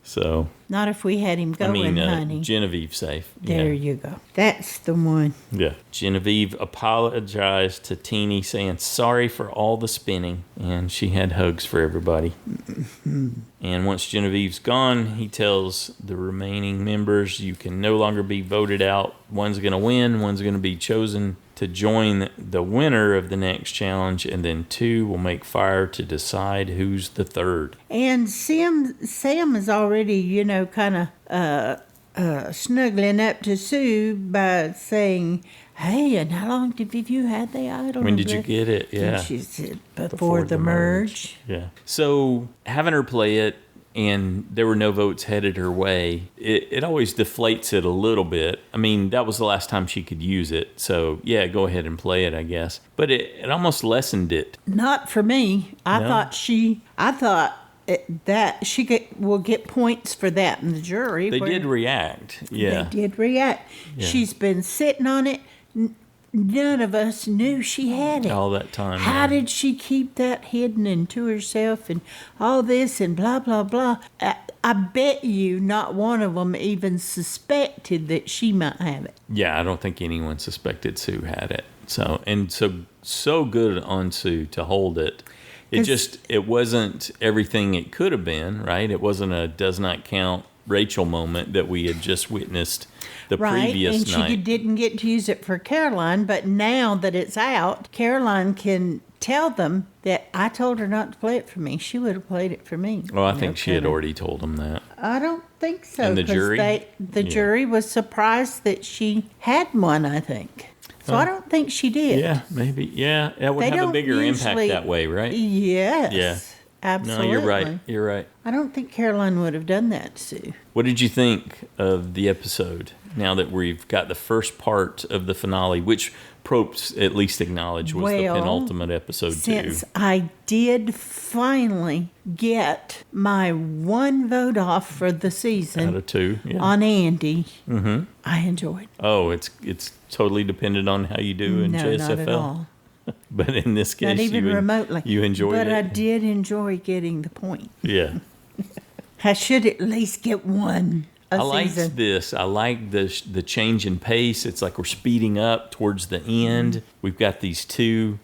B: So,
A: Not if we had him going, honey.
B: Genevieve safe.
A: There you go. That's the one.
B: Yeah. Genevieve apologized to Teeny, saying sorry for all the spinning, and she had hugs for everybody. And once Genevieve's gone, he tells the remaining members, you can no longer be voted out. One's going to win, one's going to be chosen to join the winner of the next challenge, and then 2 will make fire to decide who's the third.
A: And Sam is already, kind of snuggling up to Sue by saying, hey, and how long have you had the idol?
B: When did you get it? Yeah.
A: And she said, before the merge.
B: Yeah. So having her play it, and there were no votes headed her way, it always deflates it a little bit. I mean, that was the last time she could use it. So, yeah, go ahead and play it, I guess. But it almost lessened it.
A: Not for me. I thought that she will get points for that in the jury.
B: They did react. Yeah.
A: They did react. Yeah. She's been sitting on it. None of us knew she had it.
B: All that time.
A: How did she keep that hidden and to herself and all this and blah, blah, blah? I bet you not one of them even suspected that she might have it.
B: Yeah, I don't think anyone suspected Sue had it. So good on Sue to hold it. It wasn't everything it could have been, right? It wasn't a does not count Rachel moment that we had just witnessed the previous night.
A: And she didn't get to use it for Caroline, but now that it's out, Caroline can tell them that I told her not to play it for me. She would have played it for me.
B: Well, I think she had already told them that.
A: I don't think so.
B: And the jury?
A: The jury was surprised that she had one, I think. So I don't think she did.
B: Yeah, maybe. Yeah, that would have a bigger impact that way, right?
A: Yes.
B: Yeah.
A: Absolutely.
B: No, you're right.
A: I don't think Caroline would have done that, Sue.
B: What did you think of the episode now that we've got the first part of the finale, which Probst at least acknowledged was the penultimate episode
A: since I did finally get my one vote off for the season
B: out of 2
A: on Andy, I enjoyed.
B: Oh, it's totally dependent on how you do in JSFL.
A: Not at all.
B: But in this case,
A: not even remotely.
B: You enjoyed it.
A: But I did enjoy getting the point.
B: Yeah.
A: I should at least get one a season.
B: Liked this. I like the change in pace. It's like we're speeding up towards the end. We've got these 2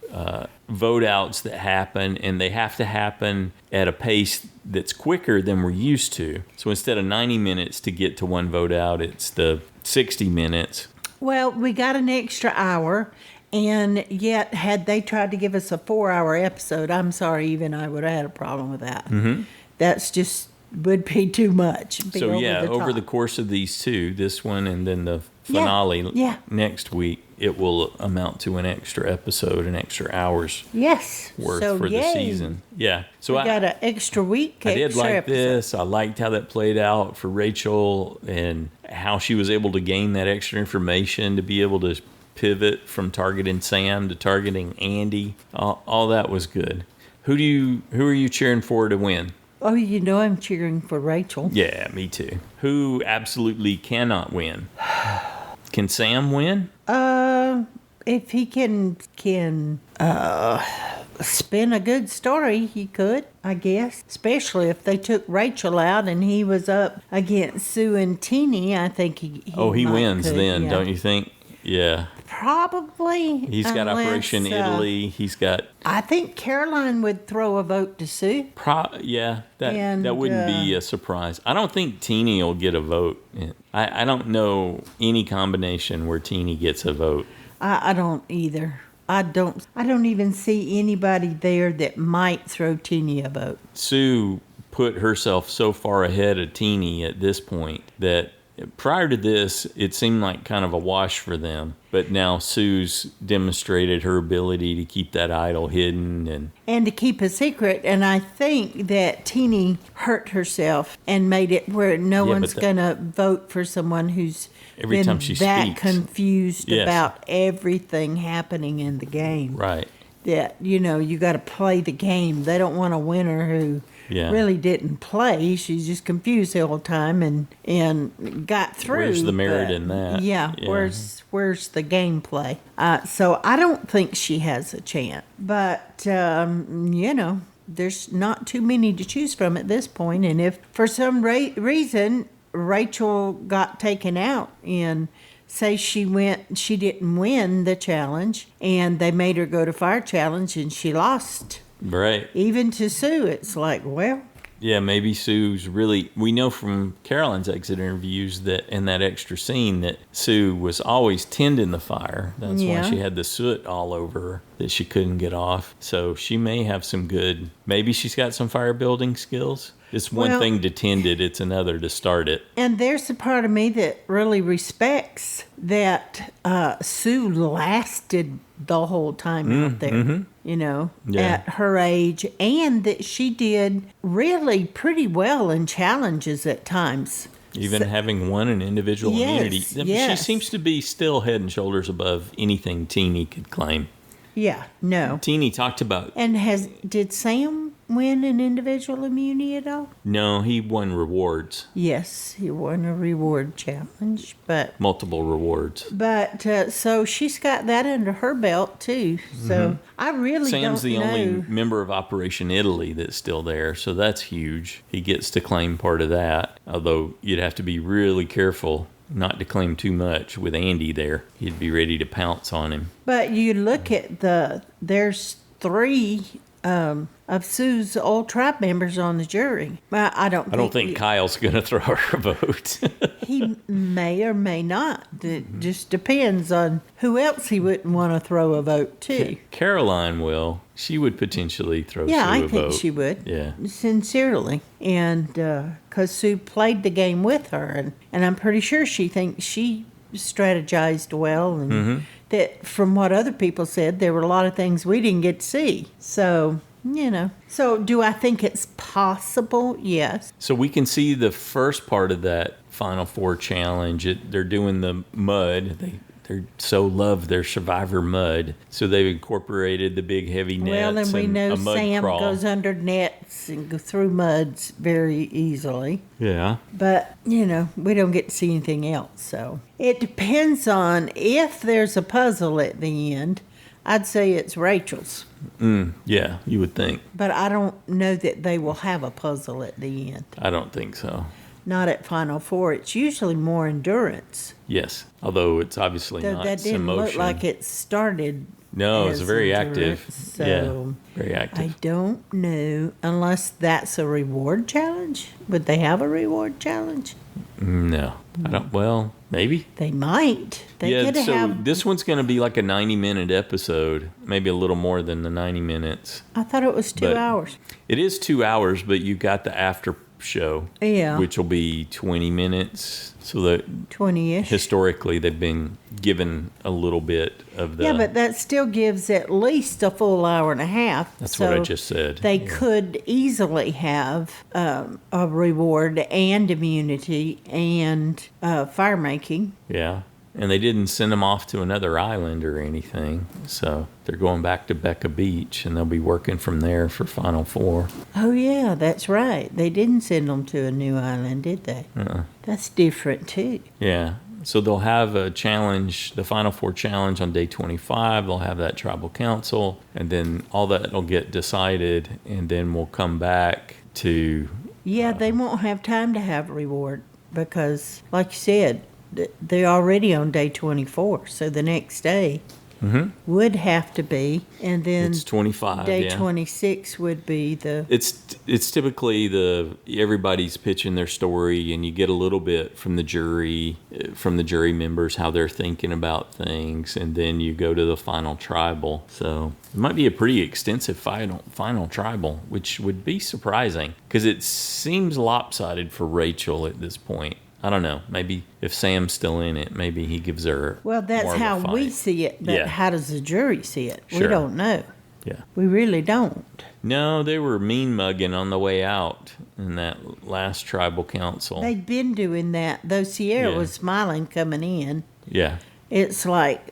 B: vote outs that happen, and they have to happen at a pace that's quicker than we're used to. So instead of 90 minutes to get to one vote out, it's the 60 minutes.
A: Well, we got an extra hour. And yet, had they tried to give us a 4-hour episode, I'm sorry, even I would have had a problem with that. Mm-hmm. That's just would be too much.
B: So, over the course of these 2, this one and then the finale next week, it will amount to an extra episode, an extra hour's worth for the season. Yeah. So
A: I got an extra week.
B: I did like this. I liked how that played out for Rachel and how she was able to gain that extra information to be able to pivot from targeting Sam to targeting Andy. All that was good. Who are you cheering for to win?
A: Oh, I'm cheering for Rachel.
B: Yeah, me too. Who absolutely cannot win? Can Sam win?
A: If he can spin a good story, he could, I guess. Especially if they took Rachel out and he was up against Sue and Teeny, I think he
B: wins then, don't you think? Yeah.
A: Probably.
B: He's got Operation Italy. He's got...
A: I think Caroline would throw a vote to Sue.
B: That wouldn't be a surprise. I don't think Teeny will get a vote. I don't know any combination where Teeny gets a vote.
A: I don't either. I don't even see anybody there that might throw Teeny a vote.
B: Sue put herself so far ahead of Teeny at this point that prior to this, it seemed like kind of a wash for them. But now Sue's demonstrated her ability to keep that idol hidden.
A: And to keep a secret. And I think that Teeny hurt herself and made it where no one's going to vote for someone who's
B: every
A: been
B: time she
A: that
B: speaks.
A: confused about everything happening in the game.
B: Right.
A: that, you got to play the game. They don't want a winner who
B: Yeah.
A: really didn't play. She's just confused the whole time and got through.
B: Where's the merit
A: but,
B: in that?
A: Yeah,
B: Yeah.
A: where's the gameplay? So I don't think she has a chance. But, there's not too many to choose from at this point. And if for some reason Rachel got taken out and say she didn't win the challenge and they made her go to fire challenge and she lost,
B: Right.
A: even to Sue, it's like, well,
B: Yeah, maybe Sue's really. We know from Caroline's exit interviews that in that extra scene that Sue was always tending the fire. That's why
A: Yeah.
B: she had the soot all over her that she couldn't get off. So she may have some good. Maybe she's got some fire building skills. It's one
A: Well-
B: thing to tend it; it's another to start it.
A: and there's a part of me that really respects that Sue lasted the whole time out there,
B: Yeah.
A: at her age, and that she did really pretty well in challenges at times.
B: Even having won an individual
A: Yes,
B: immunity, she
A: yes.
B: seems to be still head and shoulders above anything Teeny could claim.
A: Yeah, no.
B: Teeny talked about.
A: And did Sam win an individual immunity at all?
B: No, he won rewards,
A: Yes, he won a reward challenge, but
B: multiple rewards.
A: so she's got that under her belt too. So I really
B: Sam's
A: don't
B: the
A: know.
B: only member of Operation Italy that's still there, so that's huge. He gets to claim part of that, although you'd have to be really careful not to claim too much with Andy there. He'd be ready to pounce on him.
A: But you look at there's 3 of Sue's old tribe members on the jury. I don't
B: think Kyle's going to throw her a vote.
A: he may or may not. It just depends on who else he wouldn't want to throw a vote to.
B: Caroline will. She would potentially throw Sue
A: Yeah, I
B: a
A: think
B: vote.
A: she would.
B: Yeah.
A: Sincerely. And because Sue played the game with her. And I'm pretty sure she thinks she strategized well. And that from what other people said, there were a lot of things we didn't get to see. So, So do I think it's possible? Yes.
B: So we can see the first part of that Final Four challenge. They're doing the mud. They so love their survivor mud. So they've incorporated the big heavy nets
A: Well, and we
B: and
A: know
B: a mud
A: Sam
B: crawl.
A: goes under nets and go through muds very easily.
B: Yeah.
A: But, we don't get to see anything else. So it depends on if there's a puzzle at the end. I'd say it's Rachel's.
B: Yeah, you would think.
A: But I don't know that they will have a puzzle at the end.
B: I don't think so.
A: Not at Final Four. It's usually more endurance.
B: Yes, although it's obviously
A: Though
B: not
A: that didn't
B: Samotion.
A: look like it started.
B: No, it's
A: as
B: very
A: endurance,
B: active.
A: So
B: Yeah, very active.
A: I don't know unless that's a reward challenge. Would they have a reward challenge?
B: No, I don't. Well, maybe.
A: They might. They
B: Yeah,
A: could
B: so
A: have.
B: this one's going to be like a 90-minute episode, maybe a little more than the 90 minutes.
A: I thought it was 2
B: but-
A: hours.
B: It is 2 hours, but you got the after show,
A: Yeah.
B: which will be 20 minutes. So that
A: 20-ish.
B: historically they've been given a little bit of the.
A: Yeah, but that still gives at least a full hour and a half.
B: That's
A: so
B: what I just said.
A: They could easily have a reward and immunity and fire making.
B: Yeah. And they didn't send them off to another island or anything. So they're going back to Beka Beach and they'll be working from there for Final Four.
A: Oh, yeah, that's right. They didn't send them to a new island, did they? That's different, too.
B: Yeah. So they'll have a challenge, the Final Four challenge on day 25. They'll have that tribal council. And then all that will get decided. And then we'll come back to.
A: Yeah, they won't have time to have a reward because, like you said, they're already on day 24. So the next day would have to be, and then
B: It's 25.
A: day
B: yeah.
A: 26 would be the.
B: It's typically everybody's pitching their story, and you get a little bit from the jury members how they're thinking about things, and then you go to the final tribal. So it might be a pretty extensive final tribal, which would be surprising because it seems lopsided for Rachel at this point. I don't know. Maybe if Sam's still in it, maybe he gives her.
A: Well, that's
B: more of a
A: how we
B: fight.
A: see it, but
B: Yeah.
A: how does the jury see it? We
B: Sure.
A: don't know.
B: Yeah.
A: We really don't.
B: No, they were mean mugging on the way out in that last tribal council.
A: They'd been doing that, though Sierra
B: Yeah.
A: was smiling coming in.
B: Yeah.
A: It's like,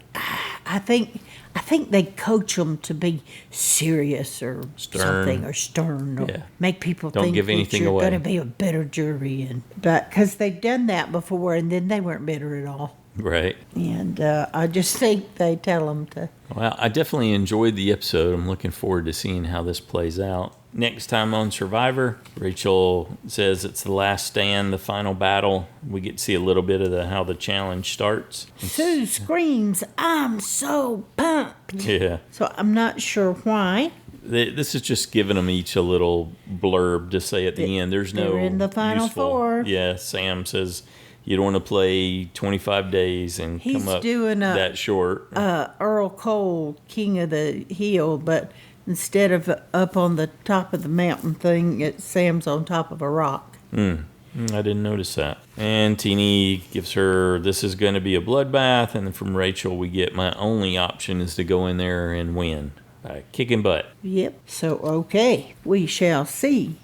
A: I think I think they coach them to be serious or
B: Stern.
A: something, or stern, or
B: Yeah.
A: make people
B: Don't
A: think
B: give
A: that
B: anything
A: you're
B: away.
A: going to be a better jury, but because they've done that before, and then they weren't better at all.
B: Right.
A: And I just think they tell them to.
B: Well, I definitely enjoyed the episode. I'm looking forward to seeing how this plays out. Next time on Survivor, Rachel says it's the last stand, the final battle. We get to see a little bit of how the challenge starts.
A: Sue screams, "I'm so pumped!"
B: Yeah.
A: So I'm not sure why.
B: This is just giving them each a little blurb to say at the end. There's no
A: They're in the final
B: useful,
A: four.
B: Yeah, Sam says you don't want to play 25 days and
A: He's
B: come up
A: doing
B: that short.
A: Earl Cole, King of the Hill, but instead of up on the top of the mountain thing, Sam's on top of a rock.
B: I didn't notice that. And Teeny gives her, this is going to be a bloodbath. And then from Rachel, we get my only option is to go in there and win by kicking butt.
A: Yep. So, okay, we shall see.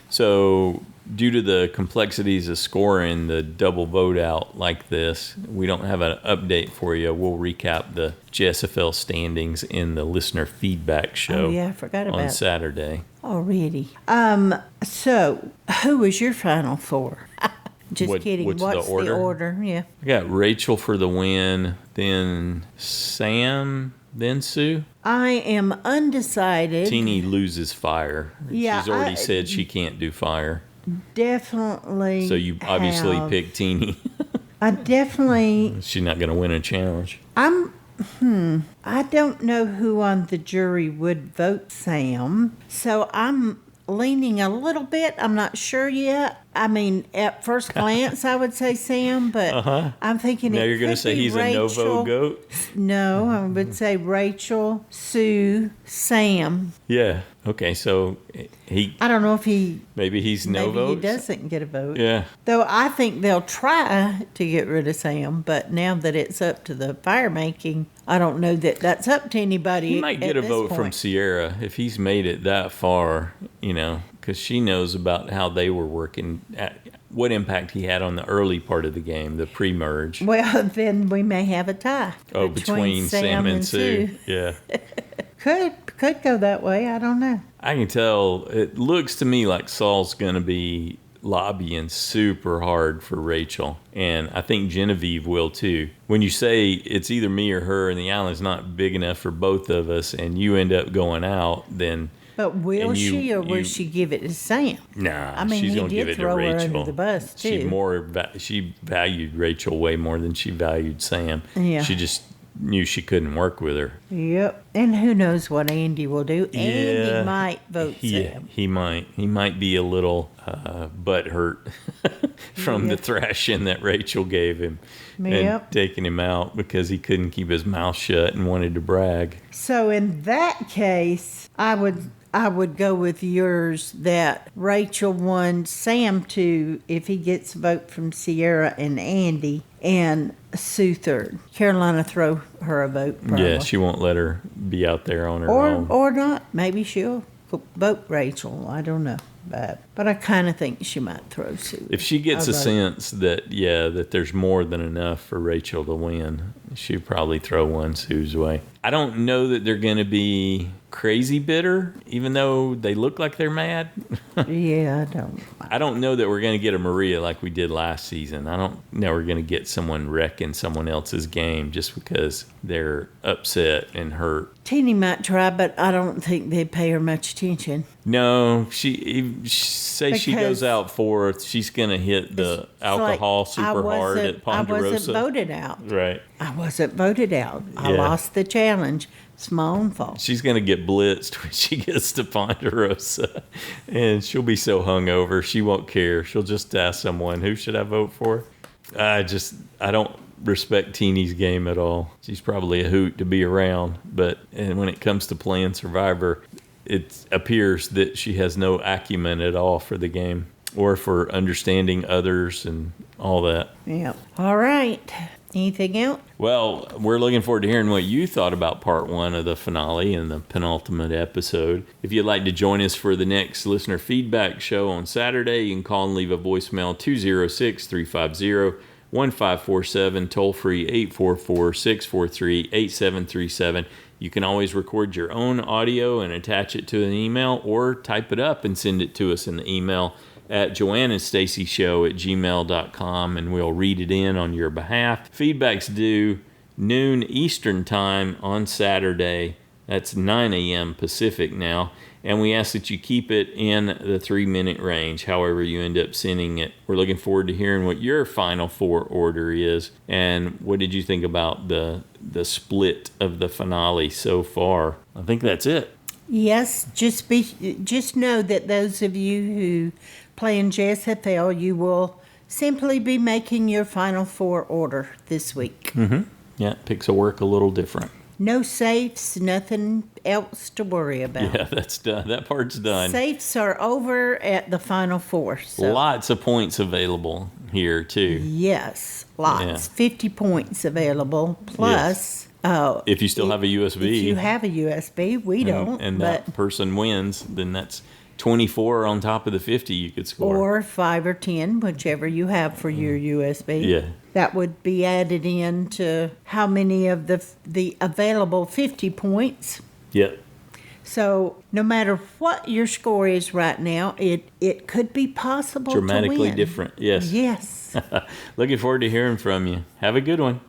B: So due to the complexities of scoring the double vote out like this, we don't have an update for you. We'll recap the JSFL standings in the listener feedback show
A: Oh, yeah, I forgot about
B: on
A: it.
B: Saturday.
A: Already. So, who was your final four? Just kidding.
B: What's
A: What's
B: the order?
A: the order? Yeah.
B: I got Rachel for the win, then Sam, then Sue.
A: I am undecided.
B: Teeny loses fire.
A: Yeah,
B: She's already said she can't do fire.
A: Definitely.
B: So you obviously
A: have.
B: picked Teeny.
A: I definitely.
B: She's not going to win a challenge.
A: I don't know who on the jury would vote Sam. So I'm leaning a little bit. I'm not sure yet. I mean, at first glance, I would say Sam, but I'm thinking
B: Now
A: it
B: you're going to
A: could
B: say
A: be
B: he's
A: Rachel.
B: a no-vote goat?
A: No, I would say Rachel, Sue, Sam.
B: Yeah. Okay, so
A: I don't know if
B: maybe he's no
A: maybe
B: vote.
A: he doesn't get a vote.
B: Yeah.
A: Though I think they'll try to get rid of Sam, but now that it's up to the fire making, I don't know that that's up to anybody.
B: He might get
A: at
B: a
A: this
B: vote from
A: point.
B: Sierra if he's made it that far, because she knows about how they were working, what impact he had on the early part of the game, the pre-merge.
A: Well, then we may have a tie.
B: Oh, between Sam and Sue. Yeah.
A: Could go that way. I don't know.
B: I can tell. It looks to me like Saul's going to be lobbying super hard for Rachel. And I think Genevieve will too. When you say it's either me or her and the island's not big enough for both of us and you end up going out, then...
A: But will
B: And
A: she or will she give it to Sam?
B: Nah,
A: I mean,
B: she's
A: he
B: going to give
A: did
B: it to
A: throw her
B: Rachel.
A: under the bus, too.
B: She valued Rachel way more than she valued Sam.
A: Yeah.
B: She just knew she couldn't work with her.
A: Yep. And who knows what Andy will do. Andy might vote
B: Yeah,
A: Sam.
B: he might. He might be a little butthurt from the thrashing that Rachel gave him and
A: Yep.
B: taking him out because he couldn't keep his mouth shut and wanted to brag.
A: So in that case, I would go with yours that Rachel won, Sam 2 if he gets a vote from Sierra and Andy, and Sue 3rd. Carolina throw her a vote, probably.
B: Yeah, she won't let her be out there on her own.
A: Or not. Maybe she'll vote Rachel. I don't know. But I kind of think she might throw Sue.
B: If she gets a sense that, that there's more than enough for Rachel to win, she'd probably throw one Sue's way. I don't know that they're going to be crazy bitter, even though they look like they're mad.
A: Yeah, I don't.
B: I don't know that we're going to get a Maria like we did last season. I don't know we're going to get someone wrecking someone else's game just because they're upset and hurt.
A: Teeny might try, but I don't think they'd pay her much attention.
B: No, she goes out fourth, she's going to hit the alcohol
A: like,
B: super hard at Ponderosa.
A: I wasn't voted out.
B: Right.
A: I wasn't voted out. I
B: Yeah.
A: lost the challenge. It's my own fault.
B: She's going to get blitzed when she gets to Ponderosa. And she'll be so hungover, she won't care. She'll just ask someone, who should I vote for? I don't respect Teeny's game at all. She's probably a hoot to be around. And when it comes to playing Survivor, it appears that she has no acumen at all for the game or for understanding others and all that.
A: Yeah. All right. Anything else?
B: Well, we're looking forward to hearing what you thought about part 1 of the finale and the penultimate episode. If you'd like to join us for the next listener feedback show on Saturday, you can call and leave a voicemail 206-350-1547, toll free 844-643-8737. You can always record your own audio and attach it to an email, or type it up and send it to us in the email at joanneandstacyshow@gmail.com, and we'll read it in on your behalf. Feedback's due noon Eastern time on Saturday. That's 9 a.m. Pacific now. And we ask that you keep it in the 3-minute range, however you end up sending it. We're looking forward to hearing what your Final Four order is. And what did you think about the split of the finale so far? I think that's it.
A: Yes, just know that those of you who play in JSFL, you will simply be making your Final Four order this week.
B: Mm-hmm. Yeah, it picks a work a little different.
A: No safes, nothing else to worry about.
B: Yeah, that's done. That part's done.
A: Safes are over at the Final Four. So.
B: Lots of points available here, too.
A: Yes, lots.
B: Yeah.
A: 50 points available. Plus,
B: if you still have a USB.
A: If you have a USB, we don't.
B: And that person wins, then that's 24 on top of the 50 you could score.
A: Or 5 or 10, whichever you have for your USB.
B: Yeah.
A: That would be added in to how many of the available 50 points.
B: Yep.
A: So no matter what your score is right now, it could be possible
B: Dramatically
A: to win.
B: different, yes.
A: Yes.
B: Looking forward to hearing from you. Have a good one.